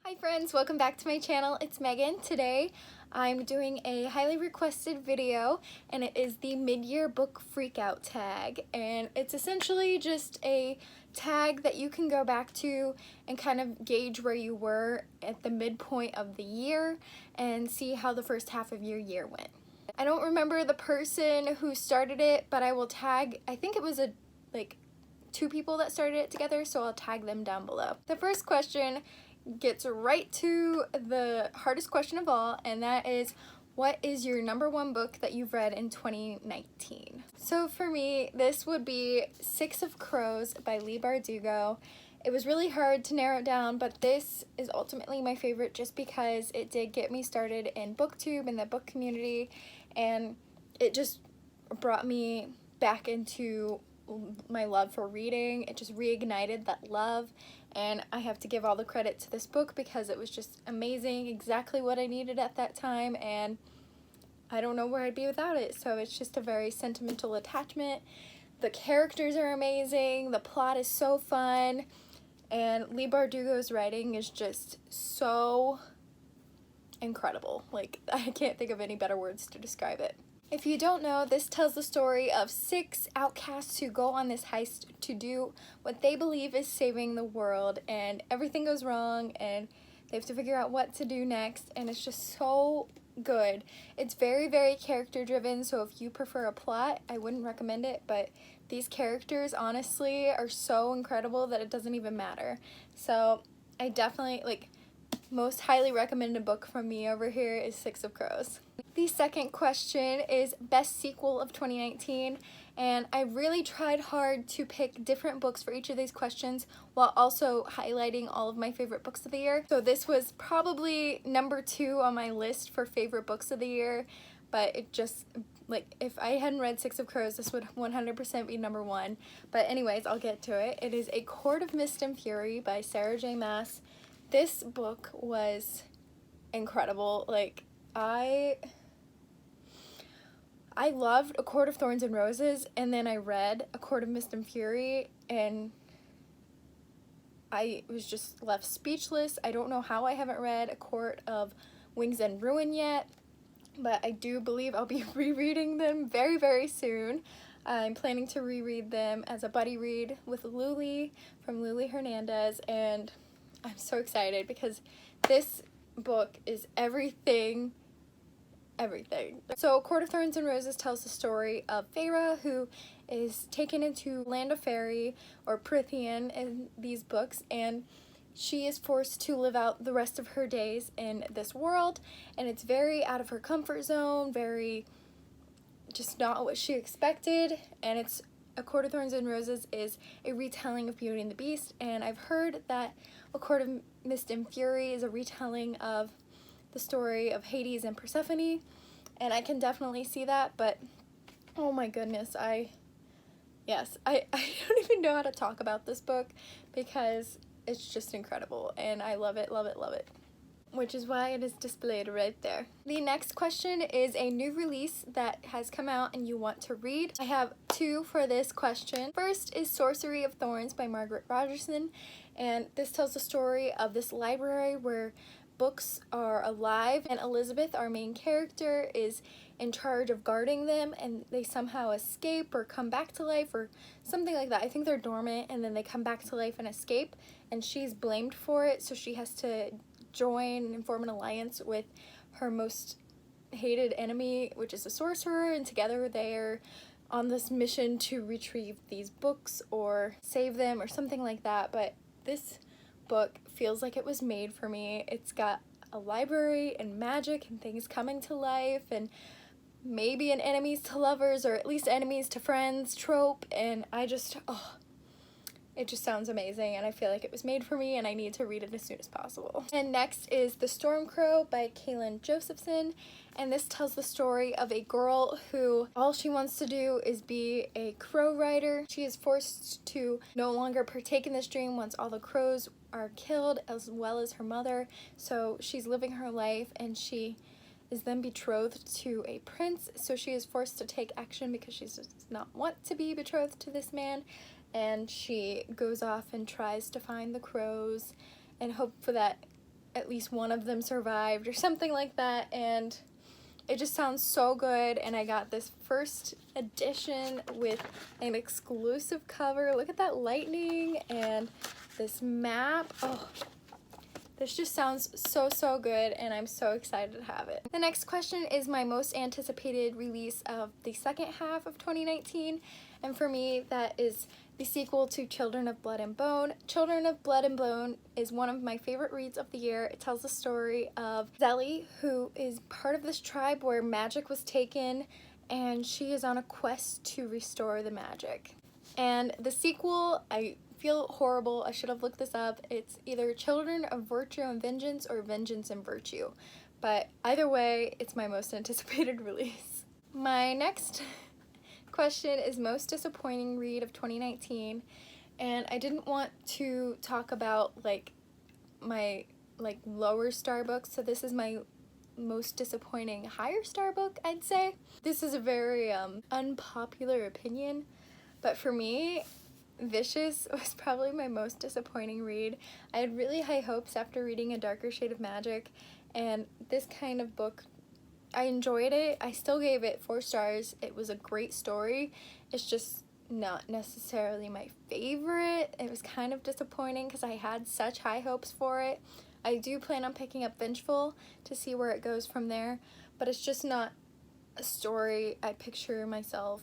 Hi friends, welcome back to my channel. It's Megan. Today I'm doing a highly requested video and it is the mid-year book freakout tag, and it's essentially just a tag that you can go back to and kind of gauge where you were at the midpoint of the year and see how the first half of your year went. I don't remember the person who started it, but I will tag, I think it was two people that started it together, so I'll tag them down below. The first question gets right to the hardest question of all, and that is, what is your #1 book that you've read in 2019? So for me, this would be Six of Crows by Leigh Bardugo. It was really hard to narrow it down, but this is ultimately my favorite just because it did get me started in booktube and the book community, and it just brought me back into my love for reading. It just reignited that love, and I have to give all the credit to this book because it was just amazing, exactly what I needed at that time, and I don't know where I'd be without it. So it's just a very sentimental attachment. The characters are amazing, the plot is so fun, and Leigh Bardugo's writing is just so incredible. Like, I can't think of any better words to describe it. If you don't know, this tells the story of 6 outcasts who go on this heist to do what they believe is saving the world, and everything goes wrong and they have to figure out what to do next, and it's just so good. It's very, very character driven, so if you prefer a plot, I wouldn't recommend it, but these characters honestly are so incredible that it doesn't even matter. So I definitely, most highly recommended book from me over here is Six of Crows. The second question is best sequel of 2019, and I really tried hard to pick different books for each of these questions while also highlighting all of my favorite books of the year. So this was probably #2 on my list for favorite books of the year, but it just, if I hadn't read Six of Crows, this would 100% be #1. But anyways, I'll get to it. It is A Court of Mist and Fury by Sarah J. Maas. This book was incredible. I loved A Court of Thorns and Roses, and then I read A Court of Mist and Fury, and I was just left speechless. I don't know how I haven't read A Court of Wings and Ruin yet, but I do believe I'll be rereading them very, very soon. I'm planning to reread them as a buddy read with Luli from Luli Hernandez, and I'm so excited because this book is everything. So Court of Thorns and Roses tells the story of Feyre, who is taken into Land of Fairy, or Prythian in these books, and she is forced to live out the rest of her days in this world, and it's very out of her comfort zone, very just not what she expected. And it's A Court of Thorns and Roses is a retelling of Beauty and the Beast, and I've heard that A Court of Mist and Fury is a retelling of the story of Hades and Persephone, and I can definitely see that, but oh my goodness, I don't even know how to talk about this book because it's just incredible, and I love it, love it, love it, which is why it is displayed right there. The next question is a new release that has come out and you want to read. I have 2 for this question. First is Sorcery of Thorns by Margaret Rogerson, and this tells the story of this library where books are alive, and Elizabeth, our main character, is in charge of guarding them, and they somehow escape or come back to life or something like that. I think they're dormant and then they come back to life and escape, and she's blamed for it, so she has to join and form an alliance with her most hated enemy, which is a sorcerer, and together they're on this mission to retrieve these books or save them or something like that. But this book feels like it was made for me. It's got a library and magic and things coming to life, and maybe an enemies to lovers or at least enemies to friends trope, and it just sounds amazing, and I feel like it was made for me and I need to read it as soon as possible. And next is The Storm Crow by Kalyn Josephson, and this tells the story of a girl who all she wants to do is be a crow rider. She is forced to no longer partake in this dream once all the crows are killed, as well as her mother, so she's living her life, and she is then betrothed to a prince, so she is forced to take action because she does not want to be betrothed to this man, and she goes off and tries to find the crows and hope for that at least one of them survived or something like that, and it just sounds so good. And I got this first edition with an exclusive cover. Look at that lightning and this map. Oh, this just sounds so good, and I'm so excited to have it. The next question is my most anticipated release of the second half of 2019, and for me that is the sequel to Children of Blood and Bone. Children of Blood and Bone is one of my favorite reads of the year. It tells the story of Leigh, who is part of this tribe where magic was taken, and she is on a quest to restore the magic. And the sequel, I feel horrible, I should have looked this up. It's either Children of Virtue and Vengeance or Vengeance and Virtue. But either way, it's my most anticipated release. My next question is most disappointing read of 2019, and I didn't want to talk about like my lower star books, so this is my most disappointing higher star book, I'd say. This is a very unpopular opinion, but for me, Vicious was probably my most disappointing read. I had really high hopes after reading A Darker Shade of Magic, and this kind of book, I enjoyed it. I still gave it 4 stars. It was a great story. It's just not necessarily my favorite. It was kind of disappointing because I had such high hopes for it. I do plan on picking up Vengeful to see where it goes from there, but it's just not a story I picture myself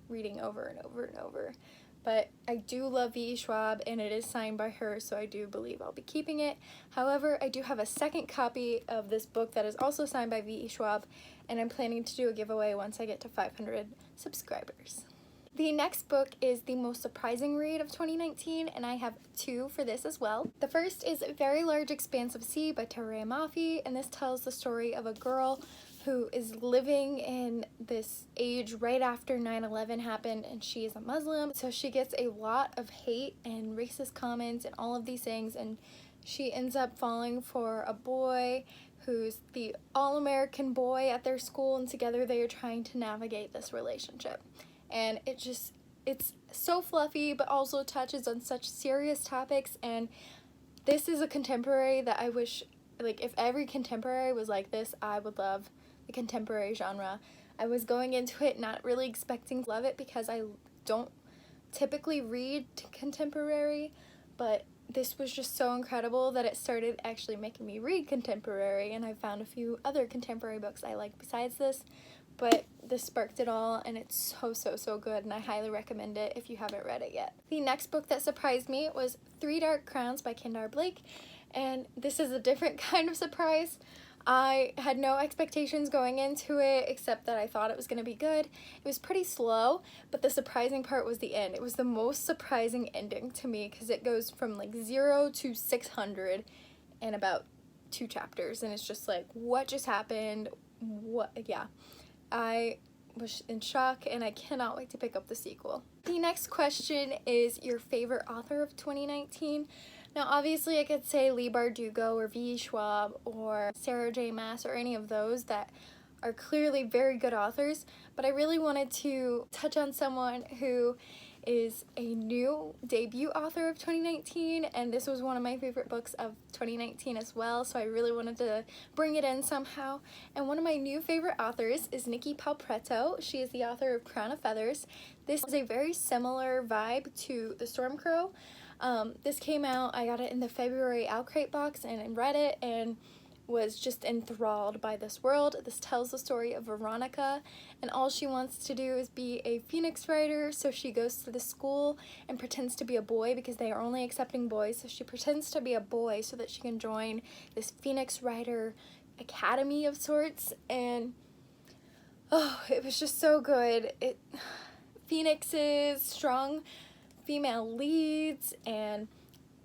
reading over and over and over. But I do love VE Schwab, and it is signed by her, so I do believe I'll be keeping it. However, I do have a second copy of this book that is also signed by VE Schwab, and I'm planning to do a giveaway once I get to 500 subscribers. The next book is the most surprising read of 2019, and I have 2 for this as well. The first is Very Large Expanse of Sea by Tahereh and Mafi, and this tells the story of a girl who is living in this age right after 9/11 happened, and she is a Muslim, so she gets a lot of hate and racist comments and all of these things, and she ends up falling for a boy who's the all-American boy at their school, and together they are trying to navigate this relationship. And it's so fluffy, but also touches on such serious topics, and this is a contemporary that I wish, like, if every contemporary was like this, I would love the contemporary genre. I was going into it not really expecting to love it because I don't typically read contemporary, but this was just so incredible that it started actually making me read contemporary, and I found a few other contemporary books I like besides this, but this sparked it all, and it's so good, and I highly recommend it if you haven't read it yet. The next book that surprised me was 3 Dark Crowns by Kendare, and this is a different kind of surprise. I had no expectations going into it except that I thought it was going to be good. It was pretty slow, but the surprising part was the end. It was the most surprising ending to me because it goes from like 0 to 600 in about 2 chapters, and it's just like, what just happened? Yeah. I was in shock, and I cannot wait to pick up the sequel. The next question is your favorite author of 2019. Now, obviously, I could say Leigh Bardugo or VE Schwab or Sarah J. Maas or any of those that are clearly very good authors, but I really wanted to touch on someone who is a new debut author of 2019, and this was one of my favorite books of 2019 as well, so I really wanted to bring it in somehow. And one of my new favorite authors is Nicki Preto. She is the author of Crown of Feathers. This is a very similar vibe to The Stormcrow. This came out, I got it in the February Outcrate box, and I read it and was just enthralled by this world. This tells the story of Veronica, and all she wants to do is be a Phoenix Writer, so she goes to the school and pretends to be a boy because they are only accepting boys, so she pretends to be a boy so that she can join this Phoenix Writer academy of sorts, and oh, it was just so good. Phoenixes, strong female leads, and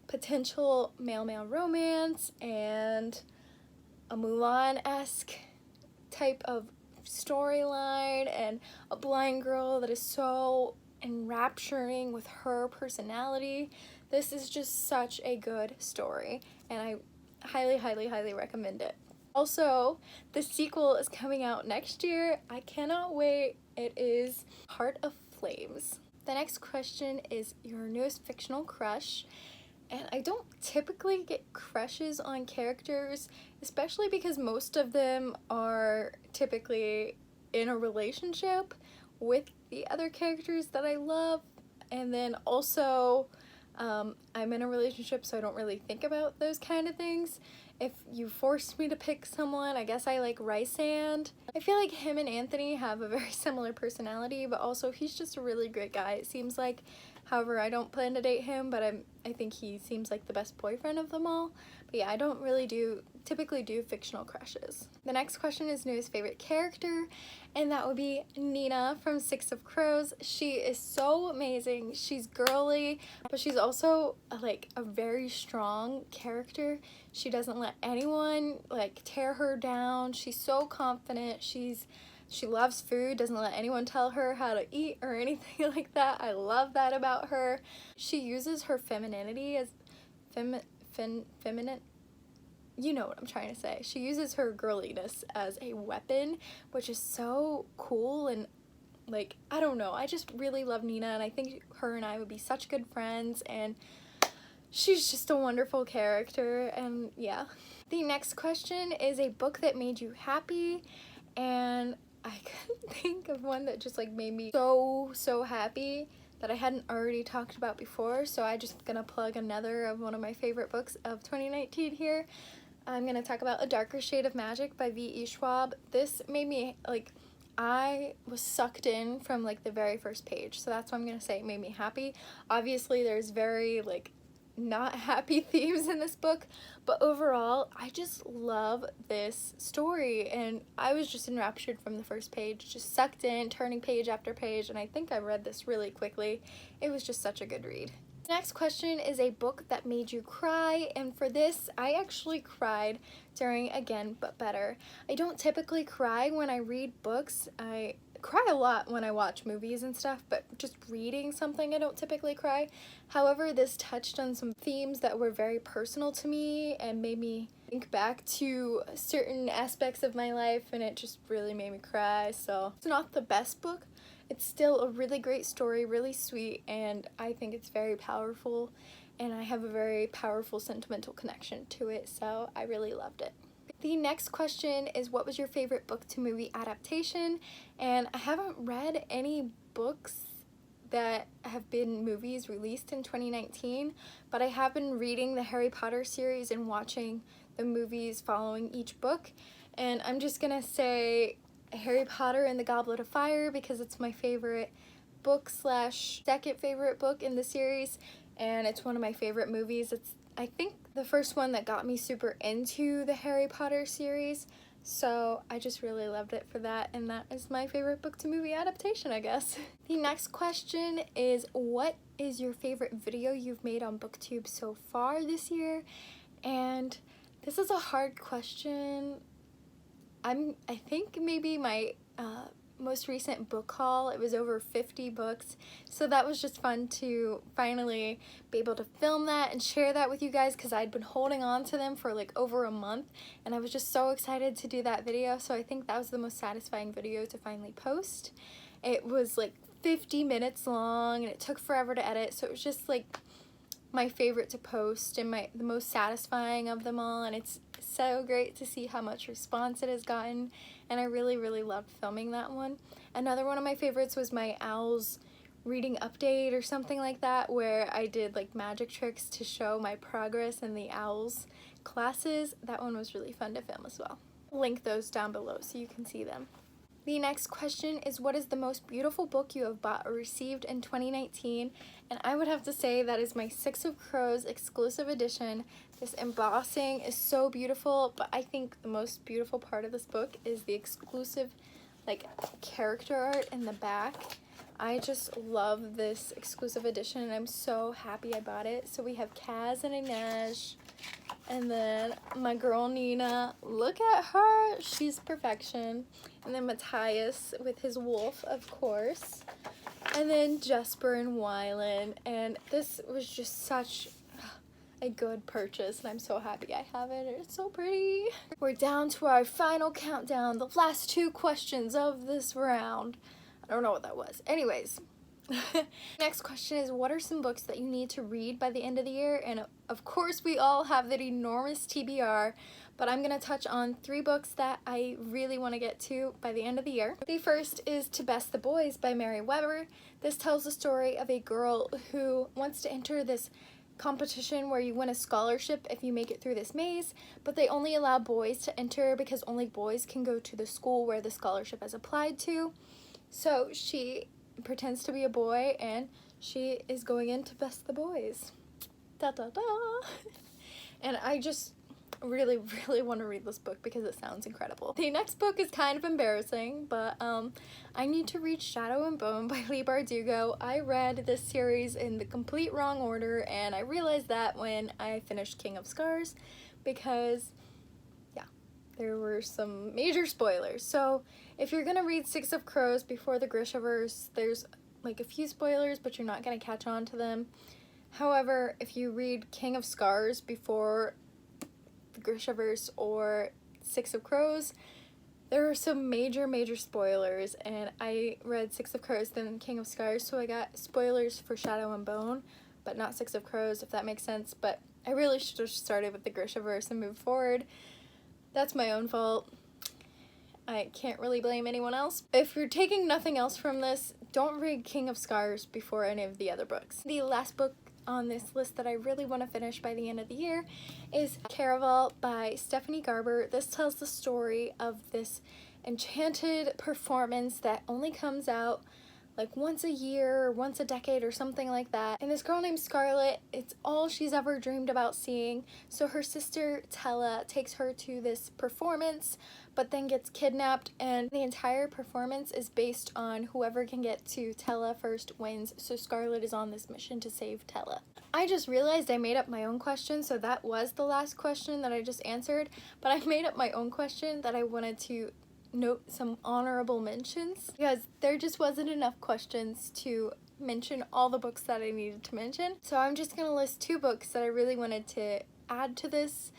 potential male-male romance, and a Mulan-esque type of storyline, and a blind girl that is so enrapturing with her personality. This is just such a good story, and I highly recommend it. Also, the sequel is coming out next year. I cannot wait. It is Heart of Flames. The next question is your newest fictional crush, And I don't typically get crushes on characters, especially because most of them are typically in a relationship with the other characters that I love. And then also, I'm in a relationship, so I don't really think about those kind of things. If you forced me to pick someone, I guess I like Rysand. I feel like him and Anthony have a very similar personality, but also he's just a really great guy, it seems like. However, I don't plan to date him, but I think he seems like the best boyfriend of them all. But yeah, I don't really typically do fictional crushes. The next question is newest favorite character, and that would be Nina from Six of Crows. She is so amazing. She's girly, but she's also like a very strong character. She doesn't let anyone like tear her down. She's so confident. She loves food, doesn't let anyone tell her how to eat or anything like that. I love that about her. She uses her femininity as feminine. You know what I'm trying to say. She uses her girliness as a weapon, which is so cool, and like, I don't know. I just really love Nina, and I think her and I would be such good friends, and she's just a wonderful character, and yeah. The next question is a book that made you happy, and I couldn't think of one that just like made me so happy that I hadn't already talked about before, so I'm just gonna plug another of one of my favorite books of 2019 here. I'm gonna talk about A Darker Shade of Magic by VE Schwab. This made me, like, I was sucked in from like the very first page, so that's what I'm gonna say it made me happy. Obviously there's very like not happy themes in this book, but overall I just love this story, and I was just enraptured from the first page, just sucked in, turning page after page, and I think I read this really quickly. It was just such a good read. The next question is a book that made you cry, and for this I actually cried during Again But Better. I don't typically cry when I read books. I cry a lot when I watch movies and stuff, but just reading something I don't typically cry. However, this touched on some themes that were very personal to me and made me think back to certain aspects of my life, and it just really made me cry. So it's not the best book. It's still a really great story, really sweet, and I think it's very powerful, and I have a very powerful sentimental connection to it, so I really loved it. The next question is, what was your favorite book to movie adaptation? And I haven't read any books that have been movies released in 2019, but I have been reading the Harry Potter series and watching the movies following each book, and I'm just gonna say Harry Potter and the Goblet of Fire because it's my favorite book slash second favorite book in the series, and it's one of my favorite movies. It's, I think, the first one that got me super into the Harry Potter series, so I just really loved it for that, and that is my favorite book to movie adaptation, I guess. The next question is, what is your favorite video you've made on Booktube so far this year? And this is a hard question. I think maybe my most recent book haul, it was over 50 books, so that was just fun to finally be able to film that and share that with you guys, because I'd been holding on to them for like over a month, and I was just so excited to do that video, so I think that was the most satisfying video to finally post. It was like 50 minutes long, and it took forever to edit, so it was just like my favorite to post and the most satisfying of them all, and it's so great to see how much response it has gotten, and I really loved filming that one. Another one of my favorites was my owls reading update or something like that, where I did like magic tricks to show my progress in the owls classes. That one was really fun to film as well. Link those down below so you can see them. The next question is, what is the most beautiful book you have bought or received in 2019? And I would have to say that is my Six of Crows exclusive edition. This embossing is so beautiful, but I think the most beautiful part of this book is the exclusive like character art in the back. I just love this exclusive edition, and I'm so happy I bought it. So we have Kaz and Inej, and then my girl Nina, look at her, she's perfection. And then Matthias with his wolf, of course. And then Jesper and Wylan, and this was just such a good purchase, and I'm so happy I have it. It's so pretty. We're down to our final countdown, the last two questions of this round. I don't know what that was. Anyways, Next question is, what are some books that you need to read by the end of the year? And of course we all have that enormous TBR, but I'm going to touch on 3 books that I really want to get to by the end of the year. The first is To Best the Boys by Mary Weber. This tells the story of a girl who wants to enter this competition where you win a scholarship if you make it through this maze, but they only allow boys to enter because only boys can go to the school where the scholarship has applied to. So she pretends to be a boy and she is going in to best the boys. Da da da. And I just really want to read this book because it sounds incredible. The next book is kind of embarrassing, but I need to read Shadow and Bone by Leigh Bardugo. I read this series in the complete wrong order, and I realized that when I finished King of Scars because yeah, there were some major spoilers. So if you're gonna read Six of Crows before the Grishaverse, there's like a few spoilers, but you're not gonna catch on to them. However, if you read King of Scars before the Grishaverse or Six of Crows, there are some major spoilers, and I read Six of Crows then King of Scars, so I got spoilers for Shadow and Bone, but not Six of Crows, if that makes sense. But I really should have started with the Grishaverse and moved forward. That's my own fault. I can't really blame anyone else. If you're taking nothing else from this, don't read King of Scars before any of the other books. The last book on this list that I really want to finish by the end of the year is Caraval by Stephanie Garber. This tells the story of this enchanted performance that only comes out like once a year or once a decade or something like that. And this girl named Scarlet, it's all she's ever dreamed about seeing. So her sister Tella takes her to this performance, but then gets kidnapped, and the entire performance is based on whoever can get to Tella first wins. So Scarlet is on this mission to save Tella. I just realized I made up my own question, so that was the last question that I just answered, but I made up my own question that I wanted to note some honorable mentions because there just wasn't enough questions to mention all the books that I needed to mention. So I'm just gonna list 2 books that I really wanted to add to this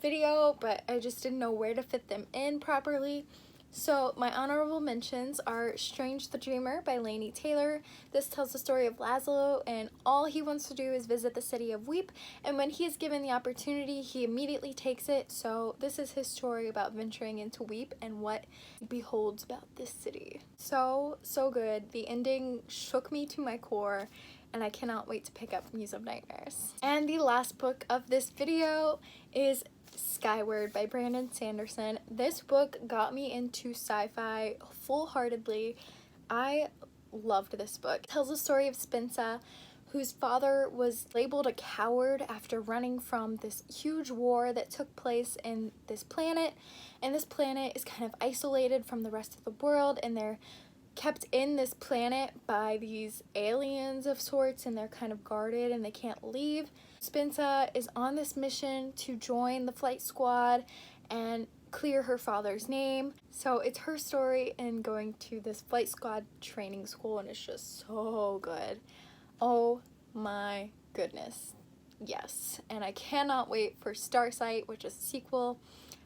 video, but I just didn't know where to fit them in properly. So my honorable mentions are Strange the Dreamer by Laini Taylor. This tells the story of Laszlo, and all he wants to do is visit the city of Weep, and when he is given the opportunity, he immediately takes it. So this is his story about venturing into Weep and what he beholds about this city. So good. The ending shook me to my core, and I cannot wait to pick up Muse of Nightmares. And the last book of this video is Skyward by Brandon Sanderson. This book got me into sci-fi full-heartedly. I loved this book. It tells the story of Spensa, whose father was labeled a coward after running from this huge war that took place in this planet, and this planet is kind of isolated from the rest of the world, and they're kept in this planet by these aliens of sorts, and they're kind of guarded and they can't leave. Spensa is on this mission to join the flight squad and clear her father's name. So it's her story and going to this flight squad training school, and it's just so good. Oh my goodness. Yes. And I cannot wait for Starsight, which is a sequel.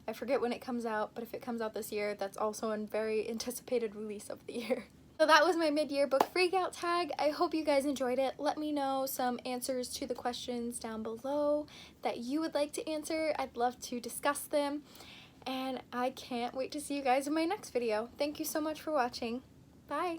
I forget when it comes out, but if it comes out this year, that's also a very anticipated release of the year. So that was my mid-year book freakout tag. I hope you guys enjoyed it. Let me know some answers to the questions down below that you would like to answer. I'd love to discuss them. And I can't wait to see you guys in my next video. Thank you so much for watching. Bye!